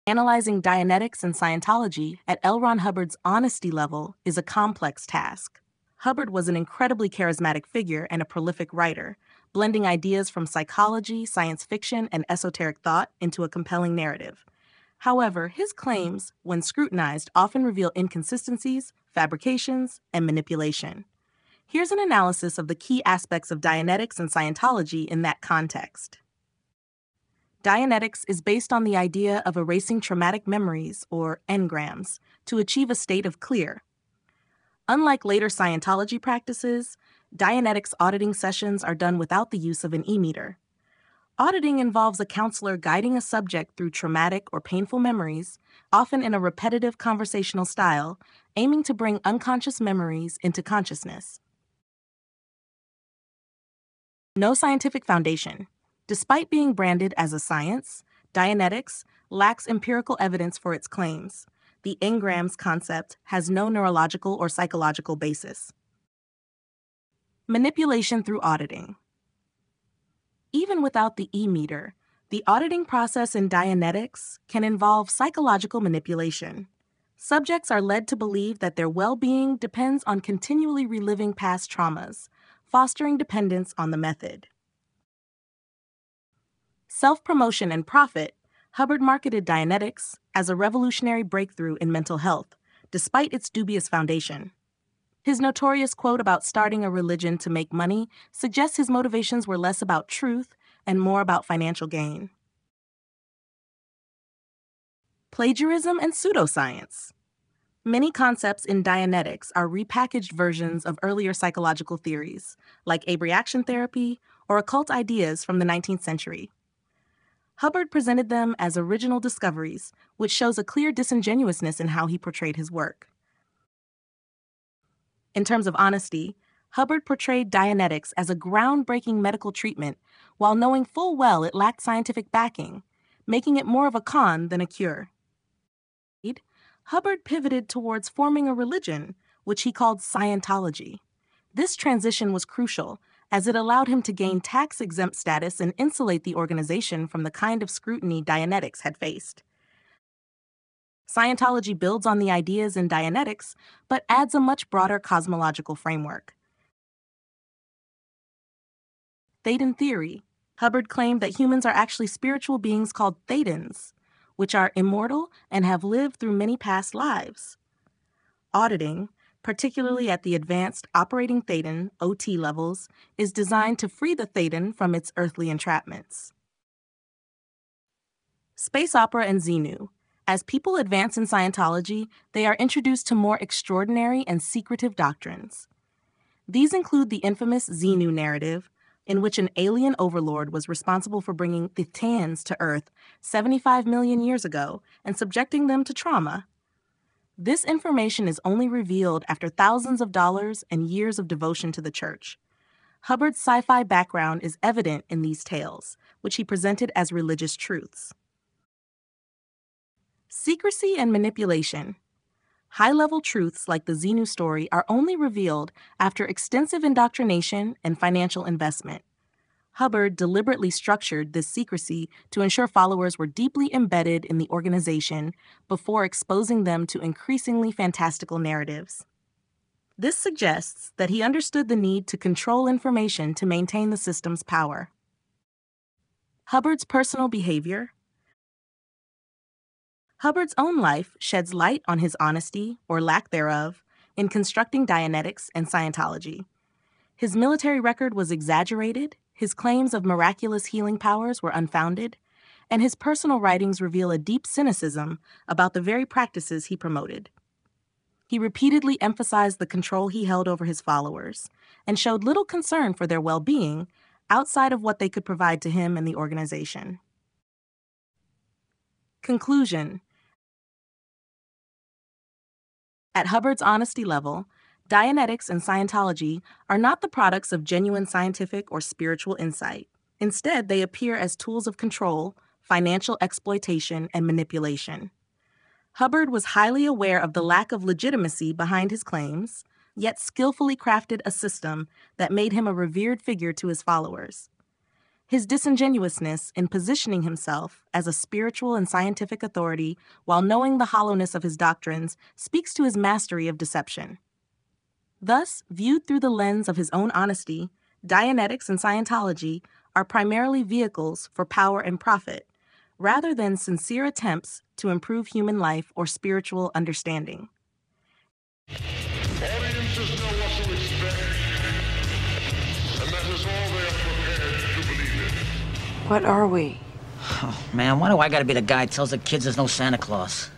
Analyzing Dianetics and Scientology at L. Ron Hubbard's honesty level is a complex task. Hubbard was an incredibly charismatic figure and a prolific writer, blending ideas from psychology, science fiction, and esoteric thought into a compelling narrative. However, his claims, when scrutinized, often reveal inconsistencies, fabrications, and manipulation. Here's an analysis of the key aspects of Dianetics and Scientology in that context. Dianetics is based on the idea of erasing traumatic memories, or engrams, to achieve a state of clear. Unlike later Scientology practices, Dianetics auditing sessions are done without the use of an e-meter. Auditing involves a counselor guiding a subject through traumatic or painful memories, often in a repetitive conversational style, aiming to bring unconscious memories into consciousness. No scientific foundation. Despite being branded as a science, Dianetics lacks empirical evidence for its claims. The engrams concept has no neurological or psychological basis. Manipulation through auditing. Even without the e-meter, the auditing process in Dianetics can involve psychological manipulation. Subjects are led to believe that their well-being depends on continually reliving past traumas, fostering dependence on the method. Self-promotion and profit. Hubbard marketed Dianetics as a revolutionary breakthrough in mental health, despite its dubious foundation. His notorious quote about starting a religion to make money suggests his motivations were less about truth and more about financial gain. Plagiarism and pseudoscience. Many concepts in Dianetics are repackaged versions of earlier psychological theories, like abreaction therapy or occult ideas from the 19th century. Hubbard presented them as original discoveries, which shows a clear disingenuousness in how he portrayed his work. In terms of honesty, Hubbard portrayed Dianetics as a groundbreaking medical treatment while knowing full well it lacked scientific backing, making it more of a con than a cure. Hubbard pivoted towards forming a religion, which he called Scientology. This transition was crucial, as it allowed him to gain tax-exempt status and insulate the organization from the kind of scrutiny Dianetics had faced. Scientology builds on the ideas in Dianetics, but adds a much broader cosmological framework. Thetan theory. Hubbard claimed that humans are actually spiritual beings called Thetans, which are immortal and have lived through many past lives. Auditing, particularly at the advanced operating Thetan (OT) levels, is designed to free the Thetan from its earthly entrapments. Space opera and Xenu. As people advance in Scientology, they are introduced to more extraordinary and secretive doctrines. These include the infamous Xenu narrative, in which an alien overlord was responsible for bringing the Tans to Earth 75 million years ago and subjecting them to trauma. This information is only revealed after thousands of dollars and years of devotion to the church. Hubbard's sci-fi background is evident in these tales, which he presented as religious truths. Secrecy and manipulation. High-level truths like the Xenu story are only revealed after extensive indoctrination and financial investment. Hubbard deliberately structured this secrecy to ensure followers were deeply embedded in the organization before exposing them to increasingly fantastical narratives. This suggests that he understood the need to control information to maintain the system's power. Hubbard's personal behavior. Hubbard's own life sheds light on his honesty, or lack thereof, in constructing Dianetics and Scientology. His military record was exaggerated, his claims of miraculous healing powers were unfounded, and his personal writings reveal a deep cynicism about the very practices he promoted. He repeatedly emphasized the control he held over his followers, and showed little concern for their well-being outside of what they could provide to him and the organization. Conclusion. At Hubbard's honesty level, Dianetics and Scientology are not the products of genuine scientific or spiritual insight. Instead, they appear as tools of control, financial exploitation, and manipulation. Hubbard was highly aware of the lack of legitimacy behind his claims, yet skillfully crafted a system that made him a revered figure to his followers. His disingenuousness in positioning himself as a spiritual and scientific authority while knowing the hollowness of his doctrines speaks to his mastery of deception. Thus, viewed through the lens of his own honesty, Dianetics and Scientology are primarily vehicles for power and profit, rather than sincere attempts to improve human life or spiritual understanding. Audiences know what to expect, and that is all they are prepared to believe in. What are we? Oh, man, why do I gotta be the guy who tells the kids there's no Santa Claus?